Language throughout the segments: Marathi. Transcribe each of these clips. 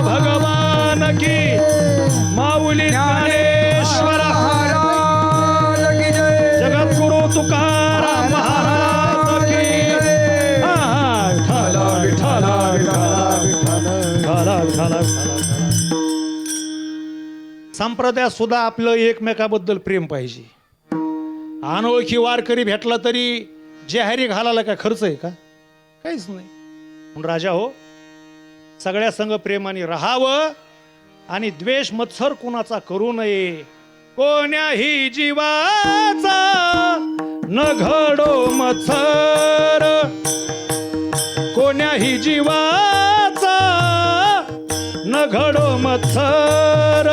भगवान की, माऊली ज्ञानेश्वर जगद्गुरु तुकाराम महाराज की। विठ्ठल विठ्ठल विठ्ठल विठ्ठल। संप्रदायात सुद्धा आपलं एकमेकाबद्दल प्रेम पाहिजे. अनोळखी वारकरी भेटला तरी जेहारी घालायला काय खर्च आहे का? काहीच नाही. पण राजा हो, सगळ्या संग प्रेमाने राहावं आणि द्वेष मत्सर कुणाचा करू नये. कोण्याही जीवाचा न घडो मत्सर, कोण्याही जीवाचा न घडो मत्सर,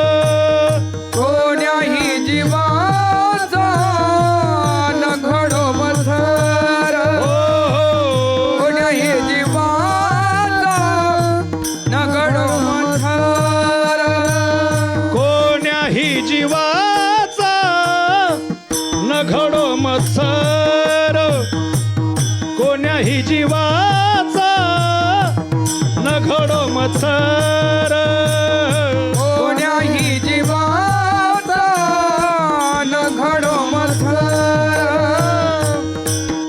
कोण्याही जीवाचा न घडो मत्सर, कोण्याही जीवाचा न घडो मत्सर, कोण्याही जीवाचा न घडो मत्सर, कोण्याही जीवाचा न घडो मत्सर, कोण्याही जीवाचा न घडो मत्सर,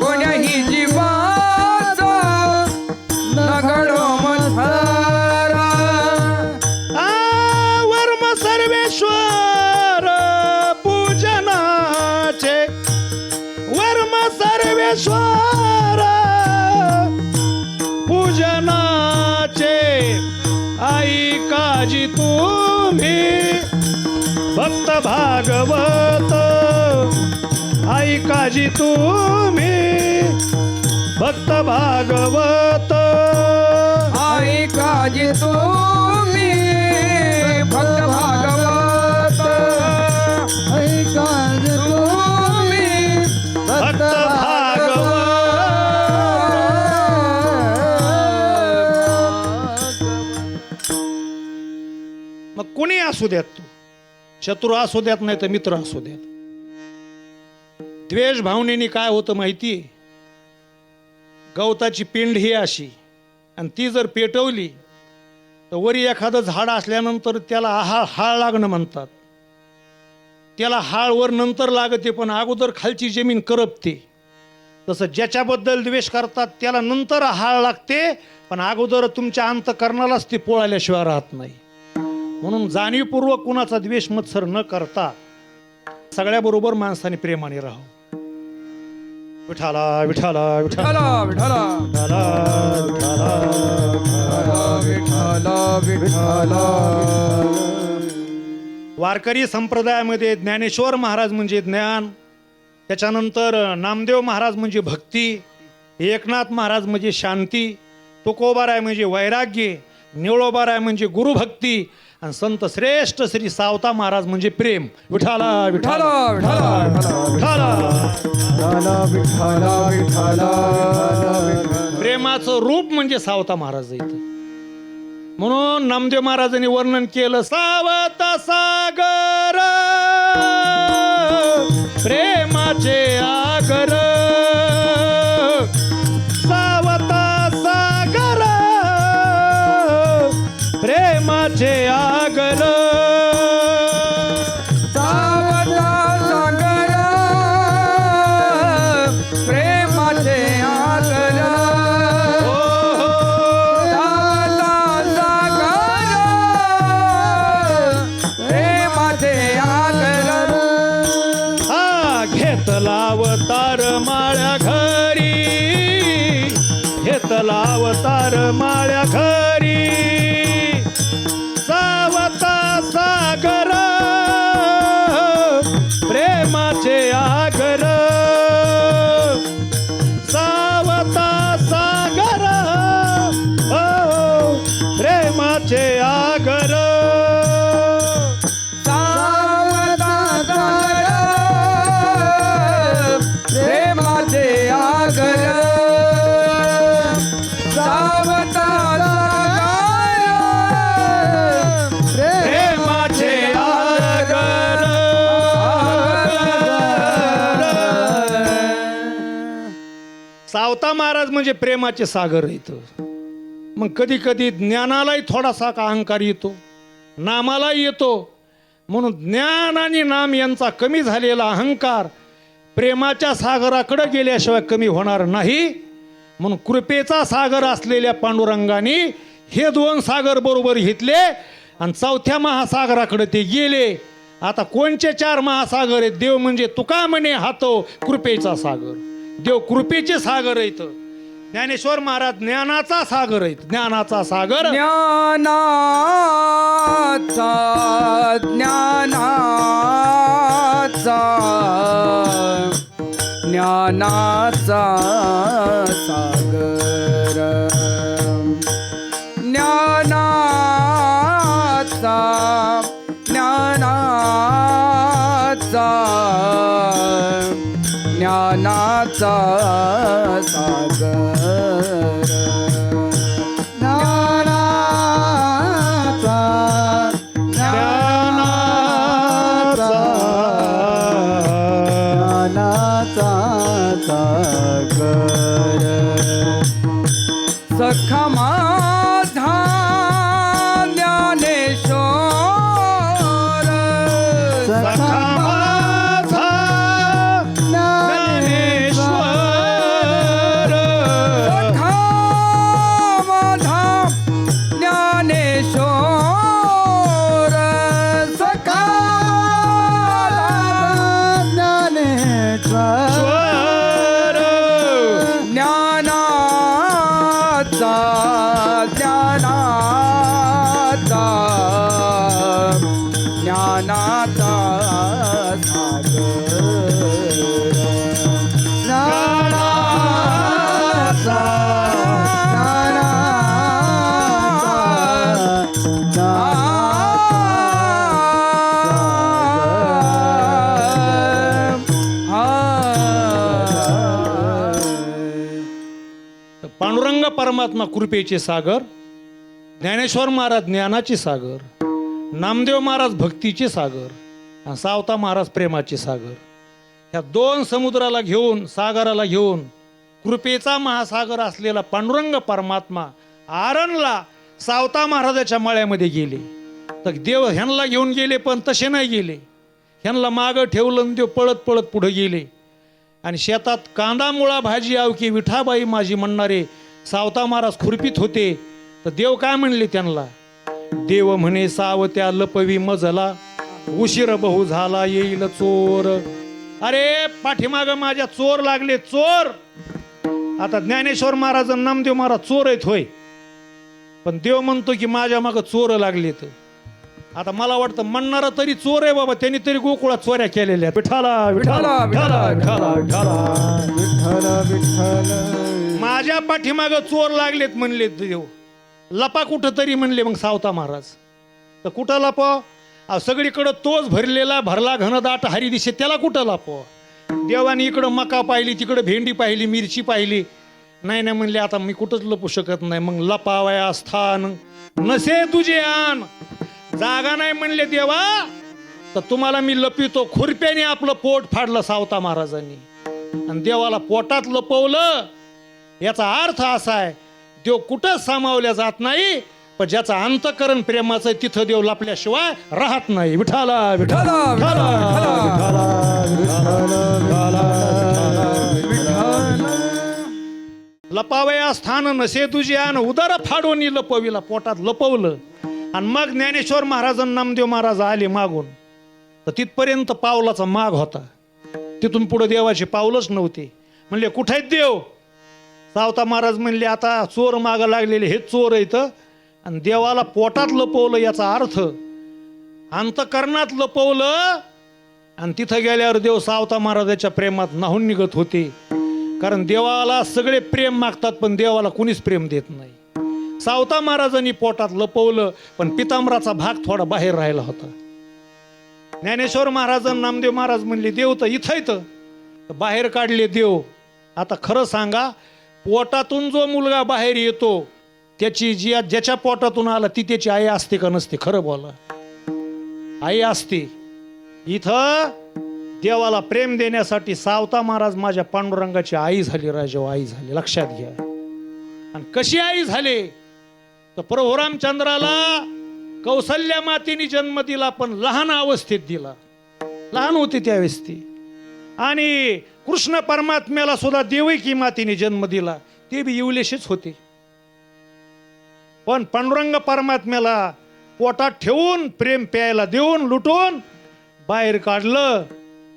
कोण्याही जीवाचा न घडो मत्सर. वर्म सर्वेश्वर पूजनाचे, वर्म सर्वेश्वर पूजनाचे, आई काजी तुम्ही भक्त भागवत, आई काजी तुम्ही भक्त भागवत, आई काजी तुम्ही भक्त भागवत, आई काजी तुम्ही भक्त भागवत. मग कुणी असू द्यात, तू शत्रू असू द्यात नाही तर मित्र असू द्यात. द्वेष भावनेने काय होतं माहितीये? गवताची पिंड ही अशी, आणि ती जर पेटवली तर वरी एखादं झाड असल्यानंतर त्याला हाळ लागणं म्हणतात. त्याला हाळ वर नंतर लागते, पण अगोदर खालची जमीन करपते. तसं ज्याच्याबद्दल द्वेष करतात त्याला नंतर हाळ लागते, पण अगोदर तुमच्या अंतःकरणालाच ती पोळाल्याशिवाय राहत नाही. म्हणून जाणीवपूर्वक कुणाचा द्वेष मत्सर न करता सगळ्याबरोबर माणसाने प्रेमाने राहावं. विठाला विठाला विठाला विठ्ठला विठ्ठला विठाला विठ्ठला. वारकरी संप्रदायामध्ये ज्ञानेश्वर महाराज म्हणजे ज्ञान, त्याच्यानंतर नामदेव महाराज म्हणजे भक्ती, एकनाथ महाराज म्हणजे शांती, तुकोबाराय म्हणजे वैराग्य, निवळोबाराय म्हणजे गुरुभक्ती, आणि संत श्रेष्ठ श्री सावता महाराज म्हणजे प्रेम. विठाला विठाला विठाला प्रेमाचं रूप म्हणजे सावता महाराज इथं. म्हणून नामदेव महाराजांनी वर्णन केलं, सावता सागर प्रेमाचे आगर, सावता सागर प्रेमाचे आगर, सावता सागर प्रेमाचे आगर, सावता सागर प्रेमाचे आगर. हा घेतला अवतार माळ्या घरी, घेतला अवतार माळ्या घरी, सावता सागर प्रेमाचे आगर, सावता सागर प्रेमाचे आगर, सावता सागर प्रेमाचे आगर, सावता प्रेमाचे आगर. सावता महाराज म्हणजे प्रेमाचे सागर आहेत. मग कधी कधी ज्ञानालाही थोडासा का अहंकार येतो, नामालाही येतो. म्हणून ज्ञान आणि नाम यांचा कमी झालेला अहंकार प्रेमाच्या सागराकडे गेल्याशिवाय कमी होणार नाही. म्हणून कृपेचा सागर असलेल्या पांडुरंगाने हे दोन सागर बरोबर घेतले आणि चौथ्या महासागराकडे ते गेले. आता कोणचे चार महासागर आहेत? देव म्हणजे तुका म्हणे हातो कृपेचा सागर. देव कृपेचे सागर आहेत. ज्ञानेश्वर महाराज ज्ञानाचा सागर आहेत. ज्ञानाचा सागर ज्ञानाचा सागर, ज्ञानाचा सागर, सखा माझा ज्ञानेश्वर, सखा माझा ज्ञानेश्वर, सखा माझा ज्ञानेश्वर, सखा ज्ञानेश्वर, ज्ञानाचा पांडुरंग परमात्मा कृपेचे सागर, ज्ञानेश्वर महाराज ज्ञानाचे सागर, नामदेव महाराज भक्तीचे सागर आणि सावता महाराज प्रेमाचे सागर. ह्या दोन समुद्राला घेऊन, सागराला घेऊन कृपेचा महासागर असलेला पांडुरंग परमात्मा आरणला सावता महाराजाच्या मळ्यामध्ये गेले. तर देव ह्यांना घेऊन गेले, पण तसे नाही गेले. ह्यांना मागं ठेवलं आणि देव पळत पळत पुढे गेले. आणि शेतात कांदा मुळा भाजी आवकी विठाबाई माझी म्हणणारे सावता महाराज खुरपीत होते. तर देव काय म्हणले त्यांना? देव म्हणे सावत्या लपवी मजला, उशीर बहु झाला येईल चोर. अरे पाठीमाग माझ्या चोर लागले, चोर. आता ज्ञानेश्वर महाराज आणि नामदेव महाराज चोर आहेत होय, पण देव म्हणतो की माझ्या माग चोर लागलेत. आता मला वाटतं म्हणणारा तरी चोर आहे बाबा, त्यांनी तरी गोकुळात चोऱ्या केलेल्या. विठाला विठाला विठाला विठाला विठाला, माझ्या पाठीमाग चोर लागलेत म्हणले देव. लपा कुठं तरी म्हणले मग सावता महाराज. तर कुठं लपव? सगळीकडं तोच भरला घनदाट हरी दिसे, त्याला कुठं लपव? देवाने इकडं मका पाहिली, तिकडं भेंडी पाहिली, मिरची पाहिली. नाही नाही म्हणले आता मी कुठंच लपू शकत नाही. मग लपावया स्थान नसे तुझे आण, जागा नाही म्हणले देवा, तर तुम्हाला मी लपितो. खुरप्याने आपलं पोट फाडलं सावता महाराजांनी आणि देवाला पोटात लपवलं. याचा अर्थ असा आहे, देव कुठंच सामावल्या जात नाही, पण ज्याचा अंतकरण प्रेमाचं तिथं देव लपल्याशिवाय राहत नाही. विठाला विठाला विठाला विठाला विठाला, लपावया स्थान नसे तुझे आण, उदर फाडून लपविला, पोटात लपवलं. आणि मग ज्ञानेश्वर महाराज आणि नामदेव महाराज आले मागून. तर तिथपर्यंत पावलाचा माग होता, तिथून पुढे देवाचे पावलच नव्हते. म्हणले कुठे आहेत देव? सावता महाराज म्हणले आता चोर माग लागलेले हे चोर आहेत आणि देवाला पोटात लपवलं. याचा अर्थ अंतकरणात लपवलं आणि तिथं गेल्यावर देव सावता महाराजाच्या प्रेमात न्हाऊन निघत होते. कारण देवाला सगळे प्रेम मागतात, पण देवाला कुणीच प्रेम देत नाही. सावता महाराजांनी पोटात लपवलं, पण पितांबराचा भाग थोडा बाहेर राहिला होता. ज्ञानेश्वर महाराज आणि नामदेव महाराज म्हणले देव तर इथं इथं, बाहेर काढले देव. आता खरं सांगा, पोटातून जो मुलगा बाहेर येतो त्याची ज्याच्या पोटातून आला ती त्याची आई असते का नसते? खरं बोला, आई असते. इथं देवाला प्रेम देण्यासाठी सावता महाराज माझ्या पांडुरंगाची आई झाली, राजा आई झाली. लक्षात घ्या. आणि कशी आई झाले? तर प्रभू रामचंद्राला कौसल्या मातेने जन्म दिला, पण लहान अवस्थेत दिला, लहान होती त्यावेळेस ती. आणि कृष्ण परमात्म्याला सुद्धा देवकी मातेने जन्म दिला, ते बी येवलेशीच होते. पण पांडुरंग परमात्म्याला पोटात ठेवून प्रेम प्यायला देऊन लुटून बाहेर काढलं,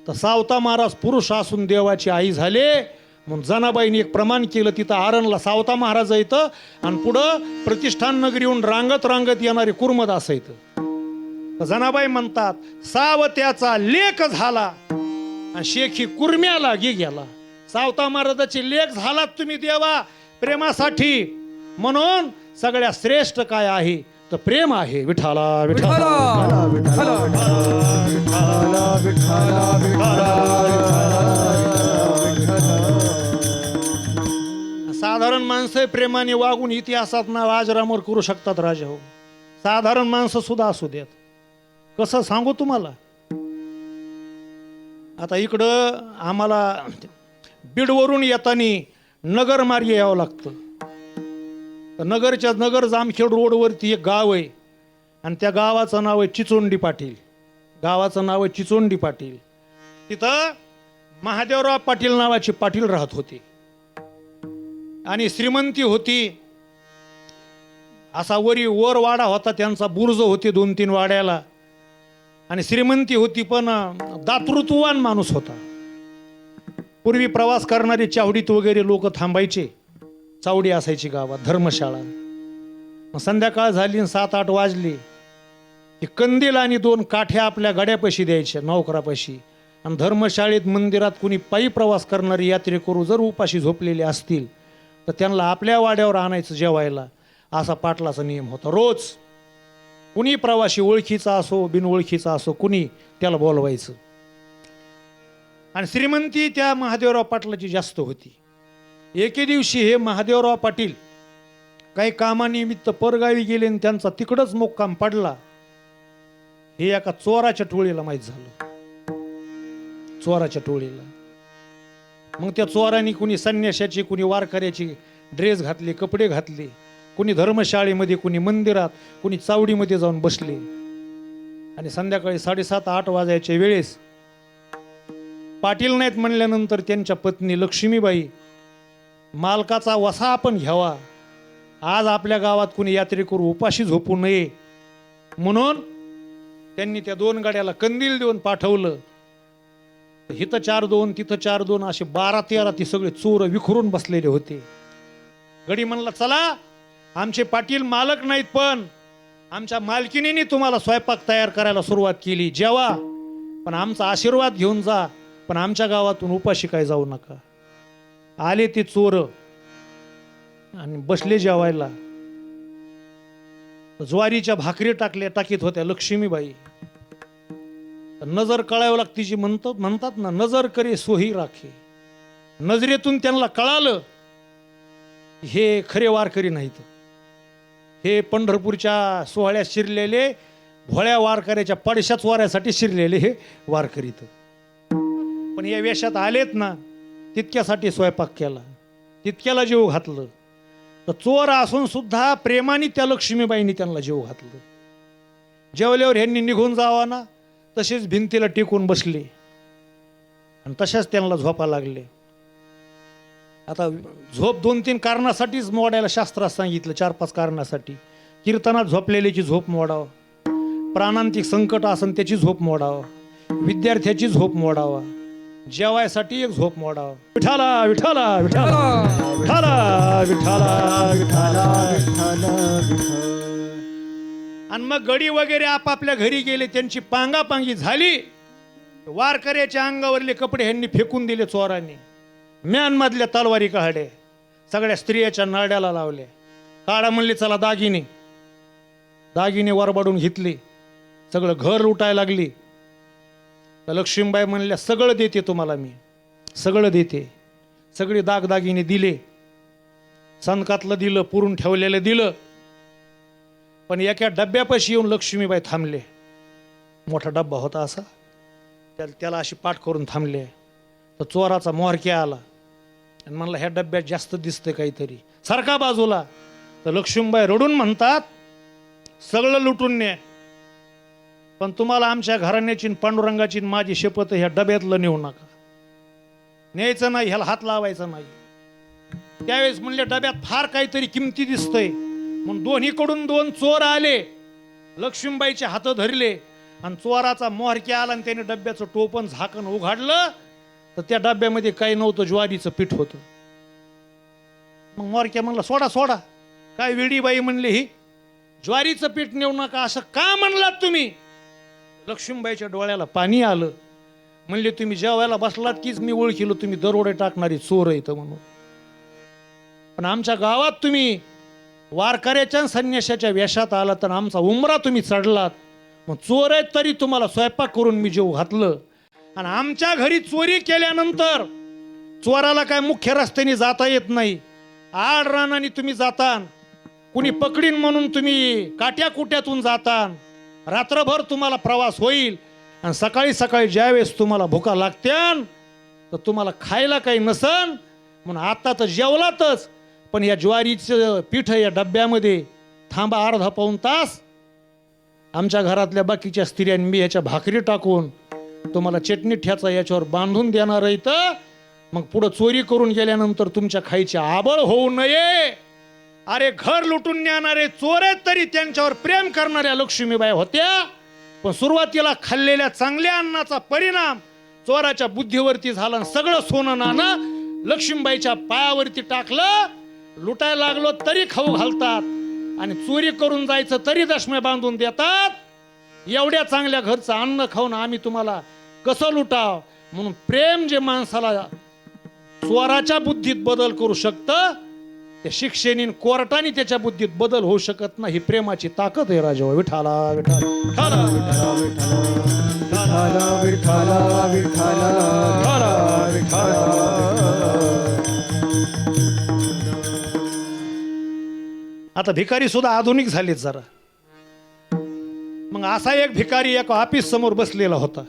तर सावता महाराज पुरुष असून देवाची आई झाले. मग जनाबाईने एक प्रमाण केलं, तिथं आरणला सावता महाराज येतं आणि पुढं प्रतिष्ठान नगरीहून रांगत रांगत येणारे कुर्मद असायचं. जनाबाई म्हणतात, सावत्याचा लेख झाला आणि शेखी कुर्म्याला गे गेला. सावता महाराजाचे लेख झालात तुम्ही देवा प्रेमासाठी, म्हणून सगळ्या श्रेष्ठ काय आहे तर प्रेम आहे. विठाला विठाला विठ्ठला साधारण माणसं प्रेमाने वागून इतिहासात नाव आजरामर करू शकतात राजा हो. साधारण माणसं सुद्धा असू देत. कसं सांगू तुम्हाला, आता इकडं आम्हाला बीडवरून येताना नगर मार्गे यावं लागतं. तर नगर जामखेड रोडवरती एक गाव आहे आणि त्या गावाचं नाव आहे चिचोंडी पाटील. गावाचं नाव आहे चिचोंडी पाटील. तिथं महादेवराव पाटील नावाचे पाटील राहत होते आणि श्रीमंती होती. असा वर वाडा होता त्यांचा, बुर्ज होते 2-3 वाड्याला, आणि श्रीमंती होती, पण दातृत्ववान माणूस होता. पूर्वी प्रवास करणारे चावडीत वगैरे लोक थांबायचे, चावडी असायची गावात, धर्मशाळा. मग संध्याकाळ झाली 7-8 वाजली की कंदील आणि 2 काठ्या आपल्या गड्यापाशी द्यायच्या, नौकरापाशी. आणि धर्मशाळेत मंदिरात कुणी पायी प्रवास करणारे यात्रेकरू जर उपाशी झोपलेले असतील तर त्यांना आपल्या वाड्यावर आणायचं जेवायला, असा पाटलाचा नियम होता. रोज कुणी प्रवासी ओळखीचा असो बिनओळखीचा असो, कुणी त्याला बोलवायचं. आणि श्रीमंती त्या महादेवराव पाटलाची जास्त होती. एके दिवशी हे महादेवराव पाटील काही कामानिमित्त परगावी गेले आणि त्यांचा तिकडच मुक्काम पडला. हे एका चोराच्या टोळीला माहीत झालं, चोराच्या टोळीला. मग त्या चोरांनी कुणी संन्याशाचे, कुणी वारकऱ्याचे ड्रेस घातले, कपडे घातले, कुणी धर्मशाळेमध्ये, कुणी मंदिरात, कुणी चावडीमध्ये जाऊन बसले. आणि संध्याकाळी 7:30-8 वाजायच्या वेळेस पाटील नाहीत म्हणल्यानंतर त्यांच्या पत्नी लक्ष्मीबाई, मालकाचा वसा आपण घ्यावा, आज आपल्या गावात कुणी यात्रेकरू उपाशी झोपू नये, म्हणून त्यांनी त्या 2 गाड्याला कंदील देऊन पाठवलं. इथं 4-2 तिथं 4-2 असे 12-13 ती सगळे चोर विखरून बसलेले होते. गडी म्हणला, चला आमचे पाटील मालक नाहीत, पण आमच्या मालकिनीने तुम्हाला स्वयंपाक तयार करायला सुरुवात केली, जेवा, पण आमचा आशीर्वाद घेऊन जा, पण आमच्या गावातून उपाशी काय जाऊ नका. आले ते चोर आणि बसले जेवायला. ज्वारीच्या भाकरी टाकीत होत्या लक्ष्मीबाई. नजर कळावं लागते जी म्हणतात ना, नजर करे सोही राखे. नजरेतून त्यांना कळालं हे खरे वारकरी नाहीत, हे पंढरपूरच्या सोहळ्यात शिरलेले भोळ्या वारकऱ्याच्या पडशा चोऱ्यासाठी शिरलेले हे वारकरीत. पण या वेशात आलेत ना, तितक्यासाठी स्वयंपाक केला, तितक्याला जीव घातलं. तर चोर असून सुद्धा प्रेमाने त्या लक्ष्मीबाईंनी त्यांना जीव घातलं. जेवल्यावर ह्यांनी निघून जावा ना, तसेच भिंतीला टेकून बसले आणि तशाच त्यांना झोपा लागले. आता झोप 2-3 कारणासाठीच मोडायला शास्त्रात सांगितलं, 4-5 कारणासाठी. कीर्तनात झोपलेल्याची झोप मोडावं, प्राणांतिक संकट असन त्याची झोप मोडावं, विद्यार्थ्याची झोप मोडावा, जेवायसाठी एक झोप मोडावा. विठाला विठाला विठाला विठाला विठाला विठाला. आणि मग गडी वगैरे आपापल्या घरी गेले, त्यांची पांगापांगी झाली. वारकऱ्याच्या अंगावरले कपडे ह्यांनी फेकून दिले चोरांनी. म्यानमधल्या तलवारी काढल्या, सगळ्या स्त्रियाच्या नाड्याला लावल्या. काढा म्हणले, चला दागिने. दागिने वरबाडून घेतले, सगळं घर लुटायला लागली. तर लक्ष्मीबाई म्हणल्या, सगळं देते तुम्हाला मी, सगळं देते. सगळे दागदागिने दिले, संकातलं दिलं, पुरून ठेवलेलं दिलं. पण एका डब्यापाशी येऊन लक्ष्मीबाई थांबले. मोठा डब्बा होता असा, त्याला अशी पाठ करून थांबले. तर चोराचा मोहरक्या आला आणि म्हणला, ह्या डब्यात जास्त दिसतंय काहीतरी, सारखा बाजूला. तर लक्ष्मीबाई रडून म्हणतात, सगळं लुटून ने, पण तुम्हाला आमच्या घराण्याची न पांडुरंगाची न माझी शपथ, ह्या डब्यातलं नेऊ नका, न्यायचं नाही, ह्याला हात लावायचा नाही. त्यावेळेस म्हणले डब्यात फार काहीतरी किमती दिसतंय, म्हणून दोन्हीकडून 2 चोर आले, लक्ष्मीबाईचे हात धरले आणि चोराचा मोहरक्या आला आणि त्याने डब्याचं टोपण झाकण उघडलं तर त्या डब्यामध्ये काही नव्हतं, ज्वारीचं पीठ होतं. मग मोहरक्या म्हणला, सोडा सोडा, काय वेडीबाई म्हणले ही, ज्वारीचं पीठ नेऊ नका असं का म्हणलात तुम्ही? लक्ष्मीबाईच्या डोळ्याला पाणी आलं. म्हणले तुम्ही जेवायला बसलात कीच मी ओळखीलो तुम्ही दरोडे टाकणारी चोर आहेत म्हणून, पण आमच्या गावात तुम्ही वारकऱ्याच्या संन्याशाच्या वेशात आला तर आमचा उमरा तुम्ही चढलात, मग चोर आहेत तरी तुम्हाला स्वयंपाक करून मी जेव घातलं, आणि आमच्या घरी चोरी केल्यानंतर चोराला काय मुख्य रस्त्याने जाता येत नाही, आड रानाने तुम्ही जातान, कुणी पकडीन म्हणून तुम्ही काट्या कुट्यातून जातान, रात्रभर तुम्हाला प्रवास होईल आणि सकाळी सकाळी ज्यावेळेस तुम्हाला भुका लागत्यान तर तुम्हाला खायला काही नसन, म्हणून आता तर जेवलातच, पण या ज्वारीचं पीठ या डब्यामध्ये थांबा अर्धा पाऊण तास, आमच्या घरातल्या बाकीच्या स्त्रियांनी मी याच्या भाकरी टाकून तुम्हाला चटणी ठ्याचा याच्यावर बांधून देणार आहे, तर मग पुढं चोरी करून गेल्यानंतर तुमच्या खायची आबळ होऊ नये. अरे घर लुटून नेणारे चोर आहेत तरी त्यांच्यावर प्रेम करणाऱ्या लक्ष्मीबाई होत्या, पण सुरुवातीला खाल्लेल्या चांगल्या अन्नाचा परिणाम चोराच्या बुद्धीवरती झाला, सगळं सोनं नाणं लक्ष्मीबाईच्या पायावरती टाकलं. लुटायला लागलो तरी खाऊ घालतात आणि चोरी करून जायचं तरी दशम्या बांधून देतात. एवढ्या चांगल्या घरचं अन्न खाऊन आम्ही तुम्हाला कसं लुटाव? म्हणून प्रेम जे माणसाला चोराच्या बुद्धीत बदल करू शकतं, त्या शिक्षेने कोर्टाने त्याच्या बुद्धीत बदल होऊ शकत नाही. ही प्रेमाची ताकद आहे राजा. विठाला विठाला विठाला विठाला विठाला विठाला विठाला. आता भिकारी सुद्धा आधुनिक झालेत जरा. मग असा एक भिकारी एका ऑफिस समोर बसलेला होता,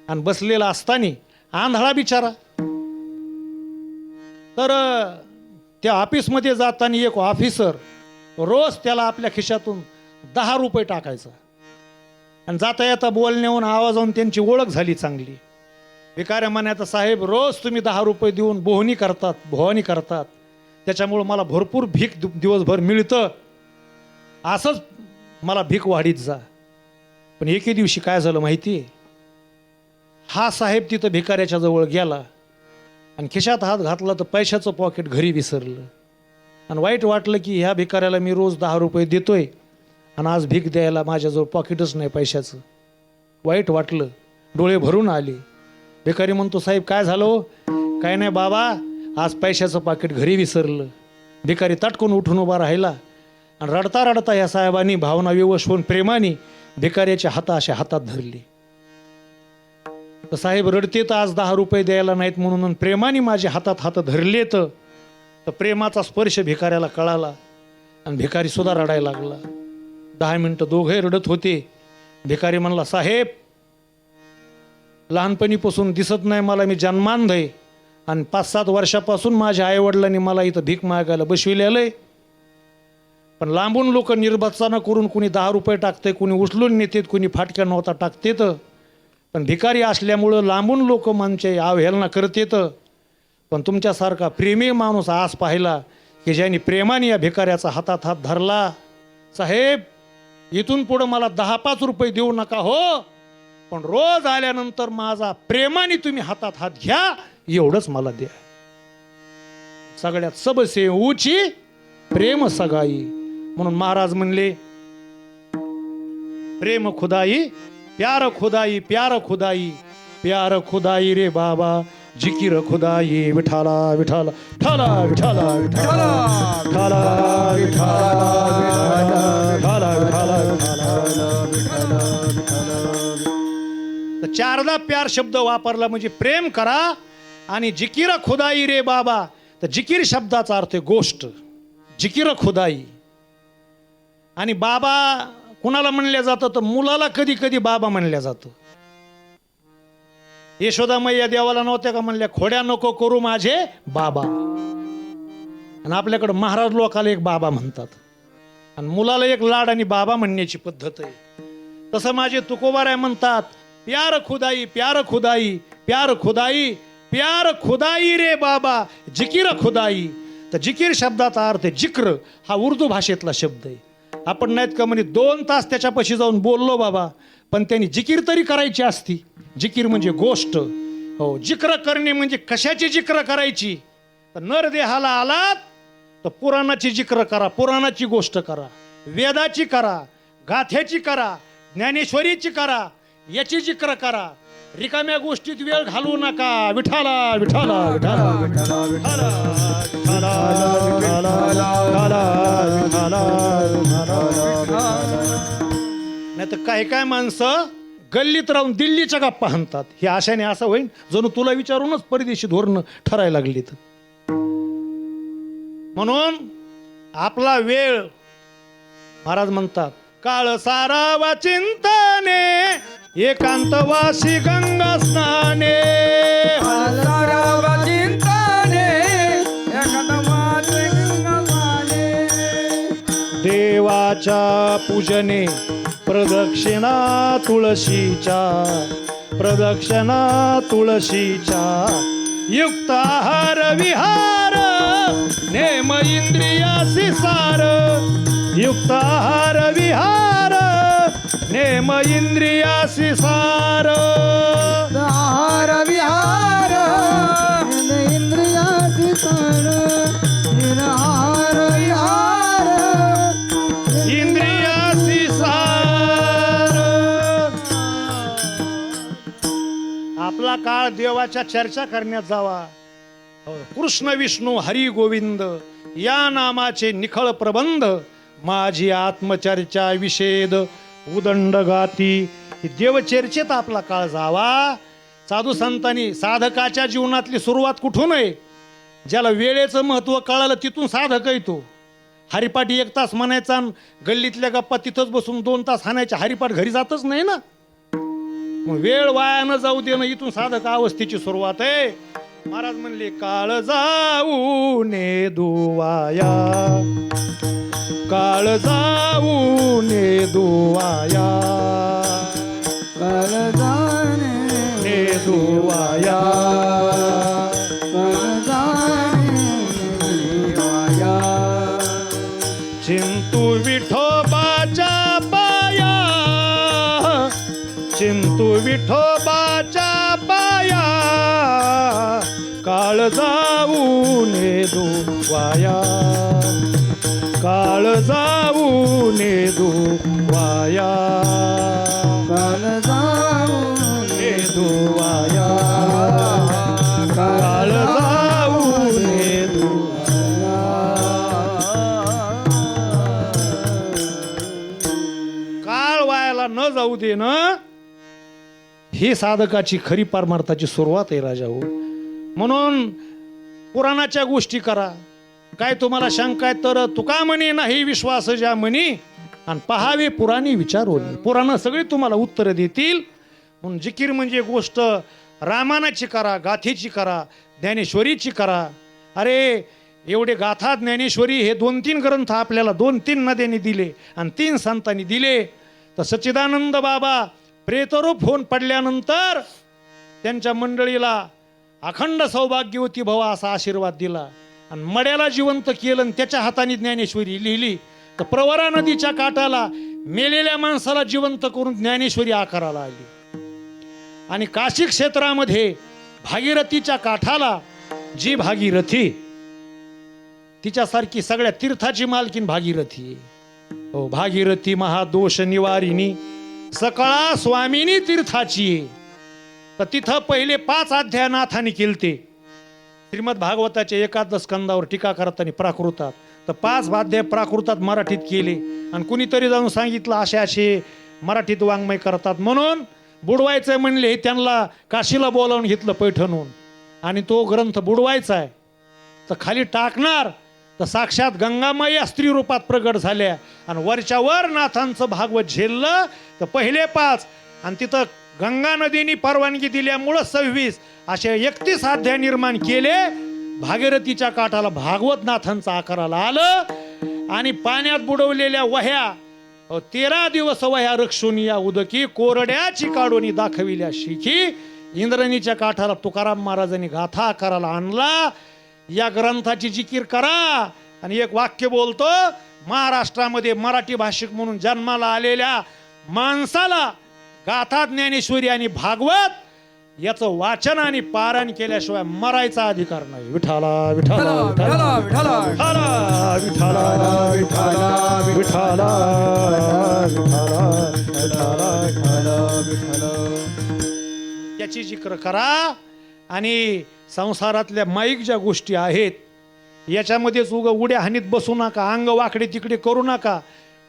आणि बसलेला असताना आंधळा बिचारा. तर त्या ऑफिसमध्ये जाताना एक ऑफिसर रोज त्याला आपल्या खिशातून 10 रुपये टाकायचा, आणि जाता येता बोलण्याहून आवाजावून त्यांची ओळख झाली चांगली. भिकाऱ्या म्हणायचा, साहेब रोज तुम्ही 10 रुपये देऊन भोवणी करतात, त्याच्यामुळं मला भरपूर भीक दिवसभर मिळतं, असंच मला भीक वाढीत जा. पण एके दिवशी काय झालं माहिती? हा साहेब तिथं भिकाऱ्याच्या जवळ गेला आणि खिशात हात घातला तर पैशाचं पॉकेट घरी विसरलं, आणि वाईट वाटलं की ह्या भिकाऱ्याला मी रोज 10 रुपये देतोय आणि आज भीक द्यायला माझ्याजवळ पॉकेटच नाही पैशाचं. वाईट वाटलं, डोळे भरून आले. भिकारी म्हणतो, साहेब काय झालं? काय नाही बाबा, आज पैशाचं पाकिट घरी विसरलं. भिकारी तटकून उठून उभा राहिला आणि रडता रडता या साहेबांनी भावना विवश होऊन प्रेमाने भिकाऱ्याच्या हातात धरली. तर साहेब रडते तर आज 10 रुपये द्यायला नाहीत म्हणून प्रेमाने माझ्या हात धरले. तर प्रेमाचा स्पर्श भिकाऱ्याला कळाला आणि भिकारी सुद्धा रडायला लागला. 10 मिनिटं दोघे रडत होते. भिकारी म्हणला, साहेब लहानपणीपासून दिसत नाही मला, मी जन्मांध आहे आणि 5-7 वर्षापासून माझ्या आईवडिलांनी मला इथं भीक मागायला बसविलेलं आहे, पण लांबून लोक निर्बत्सानं करून कुणी 10 रुपये टाकते, कुणी उचलून नेतेत, कुणी फाटक्या नव्हता टाकतेत, पण भिकारी असल्यामुळं लांबून लोक आमचे अवहेलना करतेत. पण तुमच्यासारखा प्रेमी माणूस आज पाहिला की ज्यांनी प्रेमाने या भिकाऱ्याचा हातात हात धरला. साहेब इथून पुढं मला 10-5 रुपये देऊ नका हो, पण रोज आल्यानंतर माझा प्रेमाने तुम्ही हातात हात घ्या, एवढंच मला द्या. सगळ्यात सबसे ऊंची प्रेम सगाई. म्हणून महाराज म्हणले, प्रेम खुदाई प्यार खुदाई, प्यार खुदाई, प्यार खुदाई रे बाबा, जिकिर खुदाई. विठाला विठाला ठाला विठाला विठाला ठाला विठाला विठाला विठाला. तर 4दा प्यार शब्द वापरला म्हणजे प्रेम करा. आणि जिकिर खुदाई रे बाबा, तर जिकिर शब्दाचा अर्थ आहे गोष्ट, जिकिर खुदाई. आणि बाबा कुणाला म्हणल्या जातं? तर मुलाला कधी कधी बाबा म्हणल्या जातं. यशोदा मैया देवाला नव्हत्या का म्हणल्या, खोड्या नको करू माझे बाबा. आणि आपल्याकडे महाराज लोकाला एक बाबा म्हणतात. आणि मुलाला एक लाड आणि बाबा म्हणण्याची पद्धत आहे. तसं माझे तुकोबाराय म्हणतात, प्यार खुदाई प्यार खुदाई प्यार खुदाई प्यार खुदाई रे बाबा जिकिर खुदाई. तर जिकीर शब्दाचा अर्थ आहे जिक्र, हा उर्दू भाषेतला शब्द आहे. आपण नाहीत का म्हणे 2 तास त्याच्यापाशी जाऊन बोललो बाबा, पण त्यांनी जिकीर तरी करायची असती. जिकीर म्हणजे गोष्ट. हो, जिक्र करणे म्हणजे कशाची जिक्र करायची. तर नरदेहाला आलात तर पुराणाची जिक्र करा, पुराणाची गोष्ट करा, वेदाची करा, गाथ्याची करा, ज्ञानेश्वरीची करा, याची जिक्र करा. रिकाम्या गोष्टीत वेळ घालवू नका. विठाला विठाला विठाला विठाला विठाला विठाला विठाला विठाला विठाला. नाही तर काय काय माणसं गल्लीत राहून दिल्लीच्या गप्पा हाणतात. हे आशाने असं होईल जणू तुला विचारूनच परदेशी धोरणं ठरायला लागली. तर म्हणून आपला वेळ, महाराज म्हणतात, काळ सारावा चिंतने एकांतवासी गंगा स्नाने. देवाच्या पूजने प्रदक्षिणा तुळशीच्या, प्रदक्षिणा तुळशीच्या. युक्त आहार विहार नेम इंद्रियासी सार. युक्त आहार विहार नेम इंद्रियासी सार. आहार विहार इंद्रियाची सार. आहार विहार इंद्रियासी सार. आपला काळ देवाच्या चर्चा करण्यात जावा. कृष्ण विष्णू हरी गोविंद या नामाचे निखळ प्रबंध. माझी आत्मचर्चा विषेद उदंड गाती. देवचर्चेत आपला काळ जावा. साधू संतांनी साधकाच्या जीवनातली सुरुवात कुठून आहे? ज्याला वेळेचं महत्व कळालं तिथून साधक आहे तो. हरिपाठी 1 तास म्हणायचा आणि गल्लीतल्या गप्पा तिथंच बसून 2 तास हाणायच्या. हरिपाठ घरी जातच नाही ना. मग वेळ वाया न जाऊ देणं इथून साधक अवस्थेची सुरुवात आहे. महाराज म्हणले, काळ जाऊ ने दुवाया, काळ जाऊ ने दुवाया, काळ जाणे ने दुवाया. काळ जाणे देवाया. चिंतू विठोबाच्या पाया, चिंतू विठोबाच्या पाया. काळ जाऊ ने दुवाया, काळ जाऊ ने दुवाया. काळ जाऊ ने दुवाया, काळ जाऊ ने दुवाया. काळ वायाला न जाऊ दे ना, ही साधकाची खरी पारमार्थाची सुरुवात आहे राजा हो. म्हणून पुराणाच्या गोष्टी करा. काय तुम्हाला शंका आहे तर तुका म्हणे नाही विश्वास ज्या म्हणी, आणि पहावे पुराणी विचारोनी. पुराणं सगळी तुम्हाला उत्तरं देतील. म्हणून जिकीर म्हणजे गोष्ट रामायणाची करा, गाथेची करा, ज्ञानेश्वरीची करा. अरे एवढे गाथा ज्ञानेश्वरी हे 2-3 ग्रंथ आपल्याला 2-3 नद्यांनी दिले आणि 3 संतांनी दिले. तर सच्चिदानंद बाबा प्रेतरूप होऊन पडल्यानंतर त्यांच्या मंडळीला अखंड सौभाग्यवती भवा असा आशीर्वाद दिला आणि मड्याला जिवंत केलं आणि त्याच्या हाताने ज्ञानेश्वरी लिहिली. तर प्रवरा नदीच्या काठाला मेलेल्या माणसाला जिवंत करून ज्ञानेश्वरी आकाराला आली. आणि काशी क्षेत्रामध्ये भागीरथीच्या काठाला जी भागीरथी, तिच्यासारखी सगळ्या तीर्थाची मालकीन भागीरथी आहे. हो, भागीरथी महादोष निवारिणी सकळा स्वामिनी तीर्थाची आहे. तर तिथं पहिले 5 अध्याय नाथाने केलते. श्रीमद भागवताच्या 11 स्कंदावर टीका करताना प्राकृतात. तर 5 अध्याय प्राकृतात मराठीत केले आणि कुणीतरी जाऊन सांगितलं असे मराठीत वाङ्मय करतात म्हणून बुडवायचंय म्हणले. त्यांना काशीला बोलावून घेतलं पैठणहून आणि तो ग्रंथ बुडवायचा आहे. तर खाली टाकणार तर साक्षात गंगामाई स्त्री रूपात प्रगट झाल्या आणि वरच्या वर नाथांचं भागवत झेललं. तर पहिले 5 आणि तिथं गंगा नदीने परवानगी दिल्यामुळं 26 असे 31 अध्याय निर्माण केले. भागीरथीच्या काठाला भागवत नाथांचा आकाराला आलं आणि पाण्यात बुडवलेल्या वह्या 13 दिवस वह्या रक्षून या उदकी कोरड्याची काढून दाखविल्या शिखी इंद्रणीच्या काठाला तुकाराम महाराजांनी गाथा आकाराला आणला. या ग्रंथाची जिकीर करा. आणि एक वाक्य बोलतो, महाराष्ट्रामध्ये मराठी भाषिक म्हणून जन्माला आलेल्या माणसाला गाथा ज्ञानेश्वरी आणि भागवत याचं वाचन आणि पारायण केल्याशिवाय मरायचा अधिकार नाही. विठाला विठाला विठाला विठाला विठाला विठाला विठाला विठाला त्याची जिक्र करा. आणि संसारातल्या माईक ज्या गोष्टी आहेत याच्यामध्येच उड्या हानीत बसू नका, अंग वाकडे तिकडे करू नका.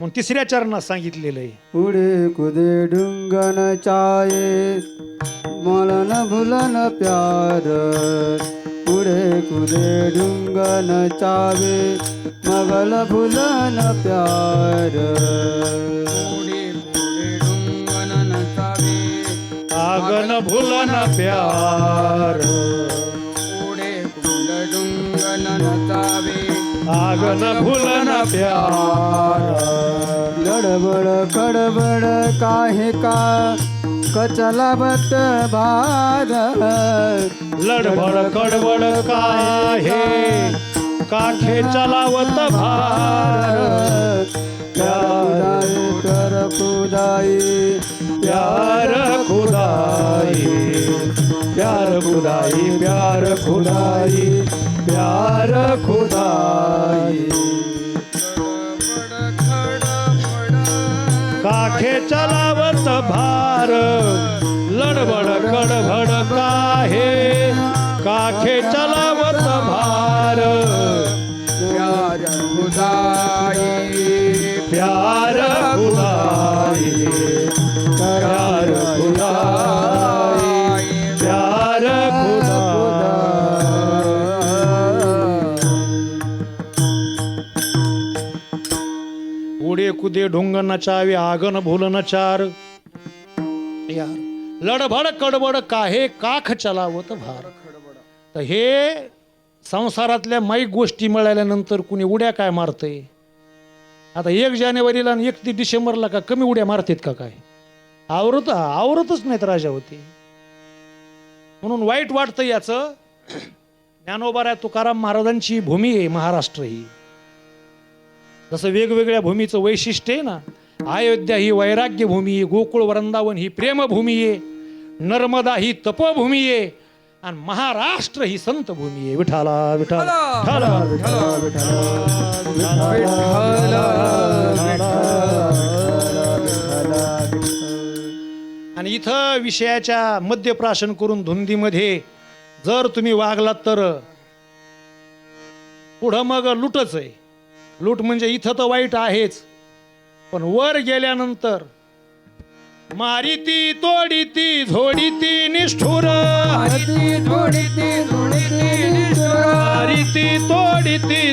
म्हणून 3ऱ्या चरणात सांगितलेलं आहे, उडे कुदे डुंगन चाये मलन भुलन प्यार. उडे कुदे डुंगन चावे मगल भुलन प्यार. उडे कुदे डुंगन चावे आगन भुलन प्यार. उडे कुद डुंगन चावे आगन भुलन प्यार. गडबड खडबड काहे का कचलावत भार. लडबड कडबड काहे काखे चलावत भार. प्यार कर खुदाई प्यार खुदाई प्यार खुदाई प्यार खुदाई प्यार खुदाई. काखे चलावत भार लडबड कडबड काहे काखे चलावत भार. प्यार खुदाई प्यार खुदाई प्यार खुदाई प्यार खुदाई. उडे कुदे ढोंग नचावे आगन भूल नचार. यार लडभड कडबड काहे काख चलावत भार. तर हे संसारातल्या माईक गोष्टी मिळाल्यानंतर कुणी उड्या काय मारतय. आता 1 जानेवारीला आणि 31 डिसेंबरला का कमी उड्या मारतात का काय. आवरतच नाहीत राजावती. म्हणून वाईट वाटतं याचं. ज्ञानोबा तुकाराम महाराजांची भूमी आहे महाराष्ट्र ही. जसं वेगवेगळ्या भूमीचं वैशिष्ट्य आहे ना. अयोध्या ही वैराग्य भूमी आहे, गोकुळ वृंदावन ही प्रेमभूमी आहे, नर्मदा ही तपभूमी आहे आणि महाराष्ट्र ही संत भूमी आहे. विठाला विठाला विठाला विठाला आणि इथं विषयाच्या मध्यप्राशन करून धुंदीमध्ये जर तुम्ही वागलात तर पुढं मग लुटच आहे. लूट म्हणजे इथं तर वाईट आहेच, पण वर गेल्यानंतर मारिती तोडीती झोडीती निष्ठुर. मारिती तोडीती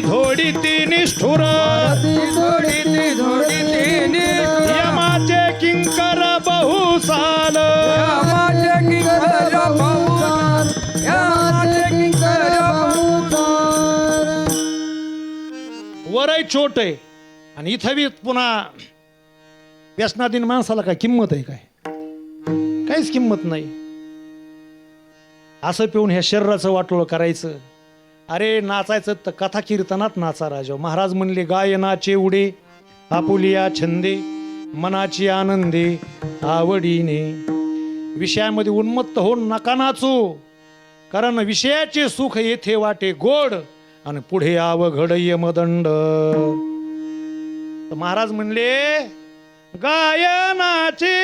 झोडीती निष्ठुर. यमाचे किंकर बहुसाल. वरही छोट आहे आणि इथं बी पुन्हा व्यसनाधीन माणसाला काय किंमत आहे काय. काहीच किंमत नाही. असं पिऊन ह्या शरीराचं वाटोळ करायचं. अरे नाचायचं तर कथा कीर्तनात नाचा राजा. महाराज म्हणले गायनाचे उडे आपुलिया छंदे मनाची आनंदे आवडीने. विषयामध्ये उन्मत्त होऊन नका नाचू, कारण विषयाचे सुख येथे वाटे गोड आणि पुढे अवघड यमदंड. तर महाराज म्हणले गायनाची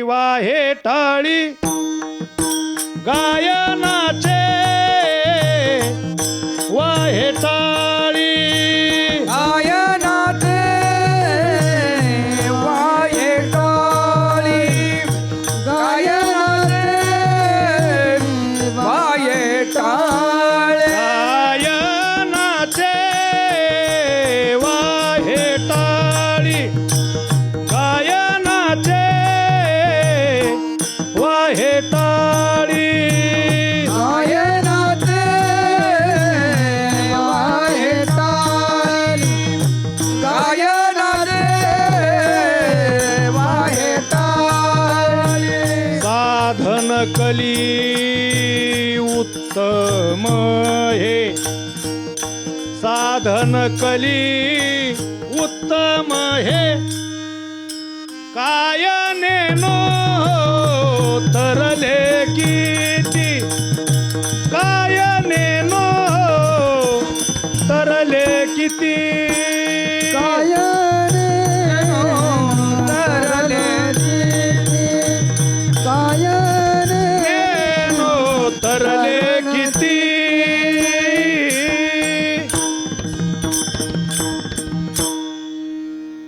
वाहे टाळी. गायनाचे वाहे टाळी. गायनाचे वाहे टाळी. गायनाचे वाहे टाळी. गायनाचे वाहे टाळी. गायनाचे वाहे साधन कली उत्तम हे काय नेनो तरले किती काय नेनो तरले किती काय तरले काय नेनो तरले किती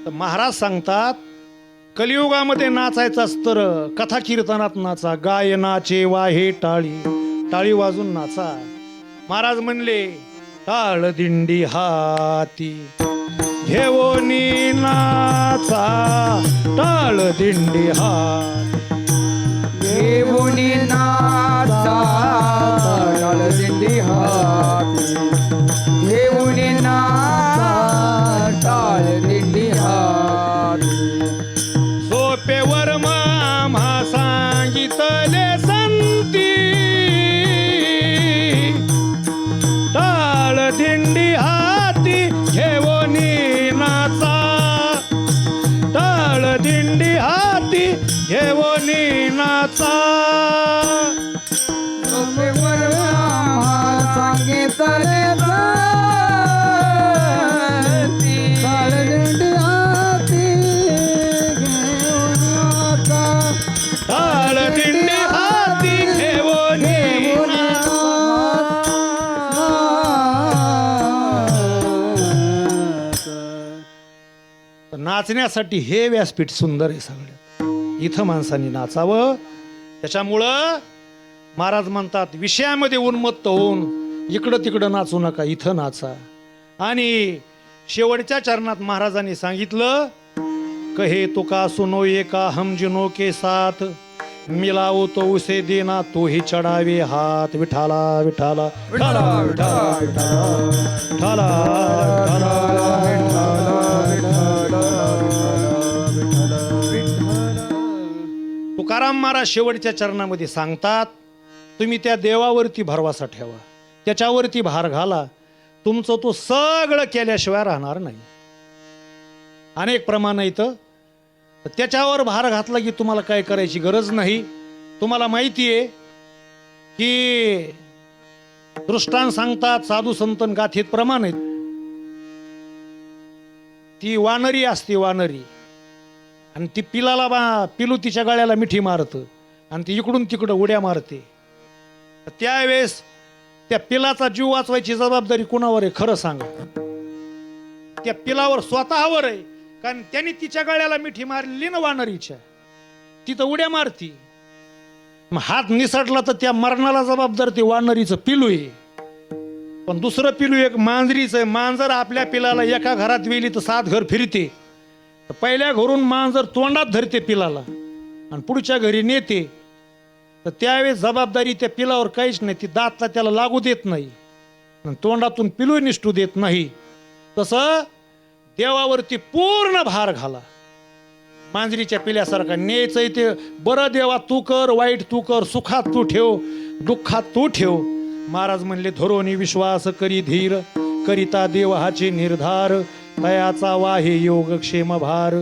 तर महाराज सांगतात कलियुगामध्ये नाचायचं तर कथा कीर्तनात नाचा, गायनाचे वाहे टाळी, टाळी वाजून नाचा. महाराज म्हणले टाळ दिंडी हाती घेऊनी नाचा, टाळ दिंडी हाती घेऊन नाचा टाळ दिंडी हाती घेऊन नाचा टाळ दिंडी हाती सोपेवर मामा सांगितले संती टाळ दिंडी हाती घेऊनी नाचा, टाळ दिंडी हाती घेऊनी नाचा. सोपेवर सांगितले टाळ दिंडी हाती घेऊन नाचा टाळ दिंडी हाती घेऊनी नाचण्यासाठी हे व्यासपीठ सुंदर आहे सगळ्यात. इथं माणसांनी नाचावं. त्याच्यामुळं महाराज म्हणतात विषयामध्ये उन्मत्त होऊन इकडं तिकडं नाचू नका, इथं नाचा. आणि शेवटच्या चरणात महाराजांनी सांगितलं कहे तुका सुनो एका हम जिनो के साथ मिलाओ तो उसे देना तो ही चढावे हात. विठाला विठाला विठाला विठाला विठाला तुकाराम महाराज शेवटच्या चरणामध्ये सांगतात तुम्ही त्या देवावरती भरवसा ठेवा, त्याच्यावरती भार घाला, तुमचं तो सगळं केल्याशिवाय राहणार नाही. अनेक प्रमाण इथं त्याच्यावर भार घातला की तुम्हाला काय करायची गरज नाही. तुम्हाला माहिती आहे की दृष्टांत सांगतात साधू संतन गाथेत प्रमाण आहेत. ती वानरी असते वानरी, आणि ती पिलू तिच्या गळ्याला मिठी मारतं आणि ती इकडून तिकडं उड्या मारते. त्यावेळेस त्या पिलाचा जीव वाचवायची जबाबदारी कुणावर आहे खरं सांगा? त्या पिलावर स्वतःवर आहे, कारण त्यांनी तिच्या गळ्याला मिठी मारली ना वानरीच्या, तिथं उड्या मारती. मग हात निसटला तर त्या मरणाला जबाबदार ते वानरीचं पिलू आहे. पण दुसरं पिलू एक मांजरीचं आहे. मांजर आपल्या पिलाला एका घरात वेली तर 7 घर फिरते. पहिल्या घरून मांजर तोंडात धरते पिलाला आणि पुढच्या घरी नेते. तर त्यावेळेस जबाबदारी त्या पिलावर काहीच नाही, ती दातला त्याला लागू देत नाही, तोंडातून पिलू निष्ठू देत नाही. तसं देवावरती पूर्ण भार घाला. मांजरीच्या पिल्यासारखा न्यायचंय ते बरं देवा तू कर, वाईट तू कर, सुखात तू ठेव, दुःखात तू ठेव. महाराज म्हणले धरोनी विश्वास करी धीर, करिता देवाचे निर्धार, तयाचा वाहे योगक्षेम भार,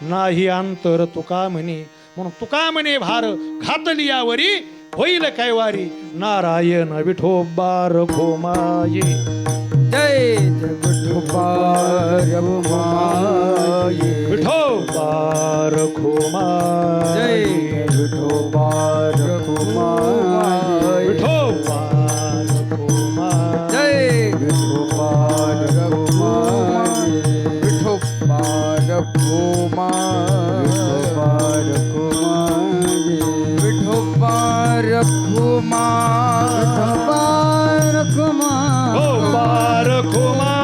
नाही अंतर तुका म्हणे. म्हणून तुका म्हणे भार घातली यावरी, होईल काय वारी, नारायण विठोबा रखोमाये. जय विठोबा रखोमाये, विठोबा रखोमाये, जय विठोबा रखोमाये, विठोबा रखोमाये, जय विठोबा रखोमाये, विठोबा रखोमाये, विठोबा रखोमाये, विठोबा रखोमाये,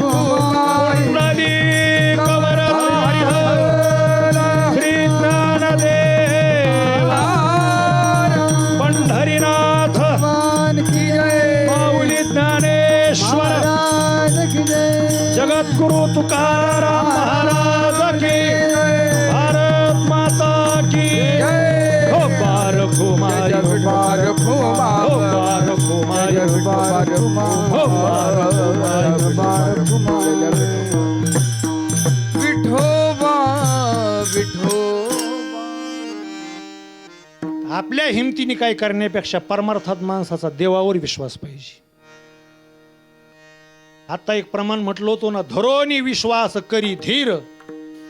कुंडली कवर हरिहर श्री ज्ञानदेवा आपल्या हिमतीने काय करण्यापेक्षा परमार्थात माणसाचा देवावर विश्वास पाहिजे. आता एक प्रमाण म्हटलं होतं ना, धरोनी विश्वास करी धीर,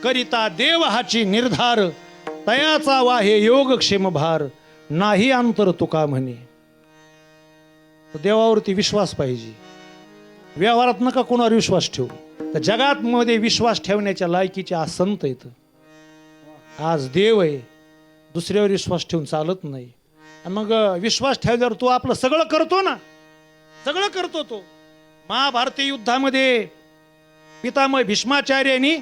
करिता देव हाची निर्धार, तयाचा वाहे योगक्षेम भार, नाही अंतर तुका म्हणे. देवावरती विश्वास पाहिजे. व्यवहारात नका कोणावर विश्वास ठेवू. तर जगात मध्ये विश्वास ठेवण्याच्या लायकीचे आज संत येत, आज देव आहे. दुसऱ्यावर विश्वास ठेवून चालत नाही. आणि मग विश्वास ठेवल्यावर तो आपलं सगळं करतो ना, सगळं करतो तो. महाभारतीय युद्धामध्ये पितामह भीष्माचार्यांनी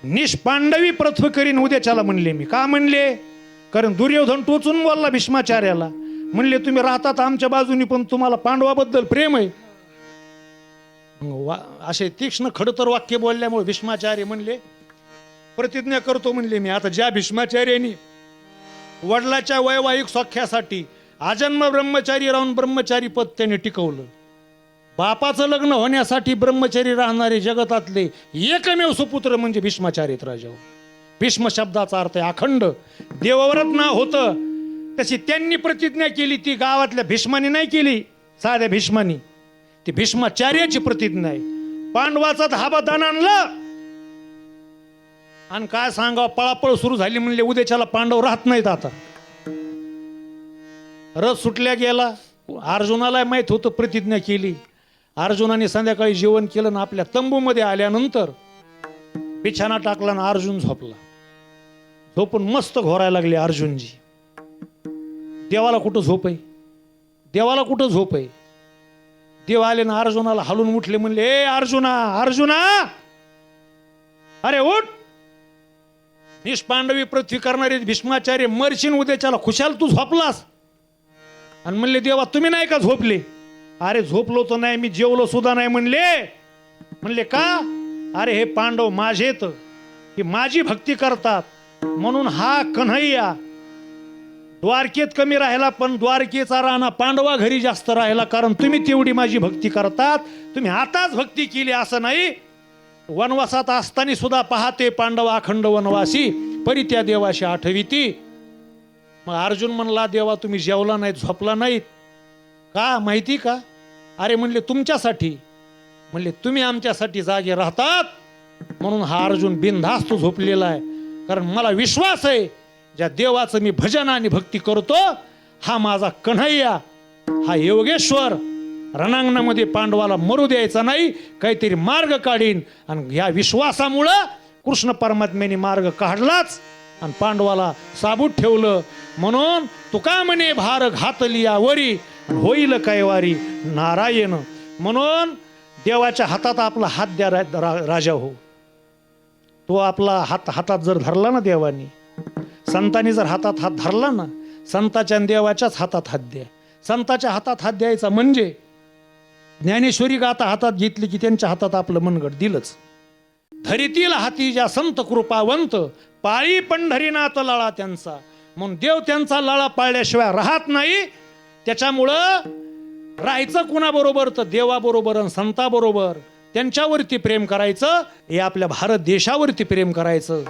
निष्पांडवी पृथ्वी करीन उद्याच्याला म्हणले. मी का म्हणले? कारण दुर्योधन टोचून बोलला भीष्माचार्याला, म्हणले तुम्ही राहतात आमच्या बाजूनी पण तुम्हाला पांडवाबद्दल प्रेम आहे. असे तीक्ष्ण खडतर वाक्य बोलल्यामुळे भीष्माचार्य म्हणले प्रतिज्ञा करतो म्हणले मी. आता ज्या भीष्माचार्यांनी वडिलाच्या वैवाहिक सौख्यासाठी आजन्म ब्रह्मचारी राहून ब्रह्मचारी पद त्याने टिकवलं, बापाचं लग्न होण्यासाठी ब्रह्मचारी राहणारे जगतातले एकमेव सुपुत्र म्हणजे भीष्माचार्यत राजा. भीष्म शब्दाचा अर्थ आहे अखंड. देवव्रत नाव होतं, तशी त्यांनी प्रतिज्ञा केली. ती गावातल्या भीष्मानी नाही केली, साध्या भीष्मानी. ती भीष्माचार्याची प्रतिज्ञा आहे. पांडवाचा धाबा दान आणलं आणि काय सांगावं, पळापळ सुरू झाली. म्हणले उद्याच्याला पांडव राहत नाहीत. आता रथ सुटल्या गेला. अर्जुनाला माहित होतं प्रतिज्ञा केली. अर्जुनाने संध्याकाळी जेवण केलं ना आपल्या तंबूमध्ये आल्यानंतर बिछाना टाकला ना अर्जुन झोपला. झोपून मस्त घोरायला लागले अर्जुनजी. देवाला कुठं झोप आहे? देवाला कुठं झोप आहे? देव आले ना अर्जुनाला हलून उठले. म्हणले ए अर्जुना, अर्जुना अरे उठ. निष्पांडवी पृथ्वी करणारे भीष्माचार्य मरशीन उद्याच्याला, खुशाल तू झोपलास. आणि म्हणले देवा तुम्ही नाही का झोपले? अरे झोपलो तर नाही, मी जेवलो सुद्धा नाही म्हणले. म्हणले का? अरे हे पांडव माझेत, हे माझी भक्ती करतात म्हणून हा कन्हैया द्वारकेत कमी राहिला, पण द्वारकेचा राणा पांडवा घरी जास्त राहिला. कारण तुम्ही तेवढी माझी भक्ती करतात. तुम्ही आताच भक्ती केली असं नाही, वनवासात असताना सुद्धा पाहते पांडव अखंड वनवासी, परी त्या देवाशी आठविती. मग अर्जुन म्हणला देवा तुम्ही जेवला नाहीत, झोपला नाहीत का माहिती का? अरे म्हणले तुमच्यासाठी. म्हणले तुम्ही आमच्यासाठी जागे राहतात म्हणून हा अर्जुन बिनधास्त झोपलेला आहे. कारण मला विश्वास आहे ज्या देवाचं मी भजन आणि भक्ती करतो हा माझा कन्हैया, हा योगेश्वर रणांगणामध्ये पांडवाला मरू द्यायचा नाही, काहीतरी मार्ग काढीन. आणि या विश्वासामुळं कृष्ण परमात्म्याने मार्ग काढलाच आणि पांडवाला साबूत ठेवलं. म्हणून तुका म्हणे भार घातली यावरी, होईल कैवारी नारायण. म्हणून देवाच्या हातात आपला हात द्या राजा हो. तो आपला हातात जर धरला ना देवानी, संतांनी जर हातात हात धरला ना, संताच्या देवाच्याच हातात हात द्या. संताच्या हातात हात द्यायचा म्हणजे ज्ञानेश्वरी गाथा हातात घेतली की त्यांच्या हातात आपलं मनगट दिलंच. धरितील हाती ज्या संत कृपावंत, पाळी पंढरीनाथ लाळा त्यांचा. म्हणून देव त्यांचा लाळा पाळल्याशिवाय राहत नाही. त्याच्यामुळं राहायचं कुणाबरोबर? तर देवाबरोबर आणि संताबरोबर. त्यांच्यावरती प्रेम करायचं, हे आपल्या भारत देशावरती प्रेम करायचं.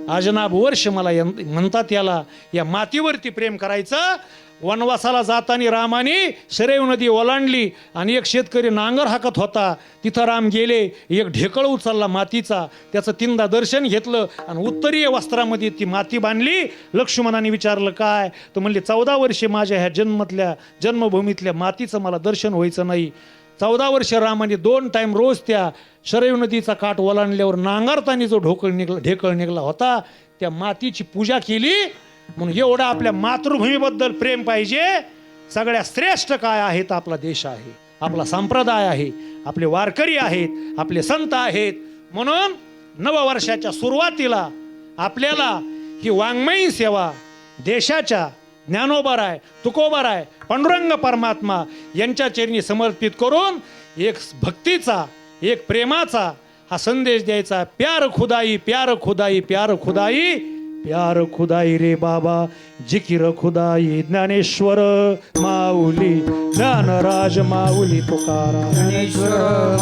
अजनाभ वर्ष मला म्हणतात याला, या मातीवरती प्रेम करायचं. वनवासाला जाताना रामाने शरयू नदी ओलांडली आणि एक शेतकरी नांगर हाकत होता. तिथं राम गेले, एक ढेकळ उचलला मातीचा, त्याचं तीनदा दर्शन घेतलं आणि उत्तरीय वस्त्रामध्ये ती माती बांधली. लक्ष्मणाने विचारलं काय? तर म्हणले 14 वर्षे माझ्या ह्या जन्मभूमीतल्या मातीचं मला दर्शन व्हायचं नाही. 14 वर्ष रामाने 2 टाइम रोज त्या शरयू नदीचा काठ ओलांडल्यावर नांगरताना जो ढेकळ निघला होता त्या मातीची पूजा केली. म्हणून एवढं आपल्या मातृभूमीबद्दल प्रेम पाहिजे. सगळ्या श्रेष्ठ काय आहेत? आपला देश आहे, आपला संप्रदाय आहे, आपले वारकरी आहेत, आपले संत आहेत. म्हणून नववर्षाच्या सुरुवातीला आपल्याला ही वाङ्मयी सेवा देशाच्या ज्ञानोबाराय, तुकोबाराय, पांडुरंग परमात्मा यांच्या चरणी समर्पित करून एक भक्तीचा, एक प्रेमाचा हा संदेश द्यायचा. प्यार खुदाई, प्यार खुदाई, प्यार खुदाई, प्यार खुदाई रे बाबा जिकिर खुदाई ज्ञानेश्वर माऊली ज्ञानराज माऊली तुकाराम ज्ञानेश्वर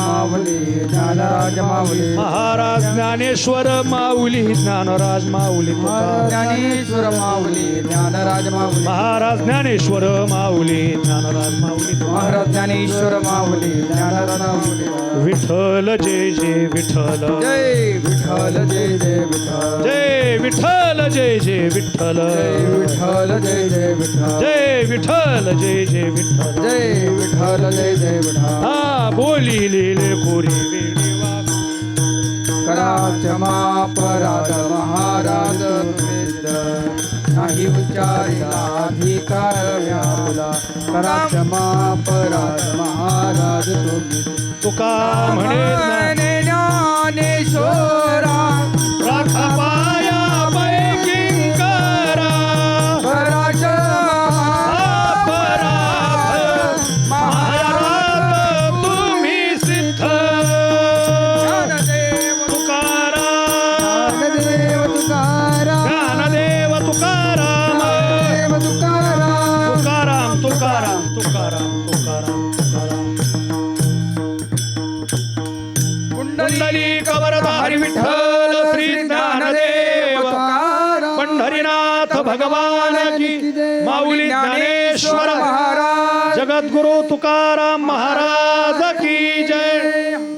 माऊली ज्ञानराज माऊली महाराज ज्ञानेश्वर माऊली ज्ञानराज माऊली तुकाराम ज्ञानेश्वर माऊली ज्ञानराज माऊली महाराज ज्ञानेश्वर माऊली ज्ञानराज माऊली तुकाराम. महाराज ज्ञानेश्वर माऊली ज्ञानराज माऊली विठ्ठल जय जय विठ्ठल जय विठ्ठल जय जय विठ्ठल जय विठ्ठल जय जय विठ्ठल जय विठ्ठल जय जय विठ्ठल जय विठ्ठल जय जय विठ्ठल जय विठ्ठल जय जय विठ्ठल हा बोली लिहिले कोरी वेडी वाघ. कराक्षमा पराध महाराज वेद नाही उच्चारिला अधिकार व्यापुला कराक्षमा पराध महाराज तुका म्हणे ज्ञानेश्वरा राखा पाया पैकी करा अपराध महाराज तुम्ही सिद्ध तुकाराम देव तुकाराम ज्ञानदेव तुकाराम तुकाराम तुकाराम तुकाराम तुकाराम तुकाराम तुकाराम कुंडली कवरधारी विठ्ठल श्री ज्ञानदेव पंढरीनाथ भगवान की माऊली ज्ञानेश्वर महाराज जगद्गुरु तुकाराम महाराज की जय.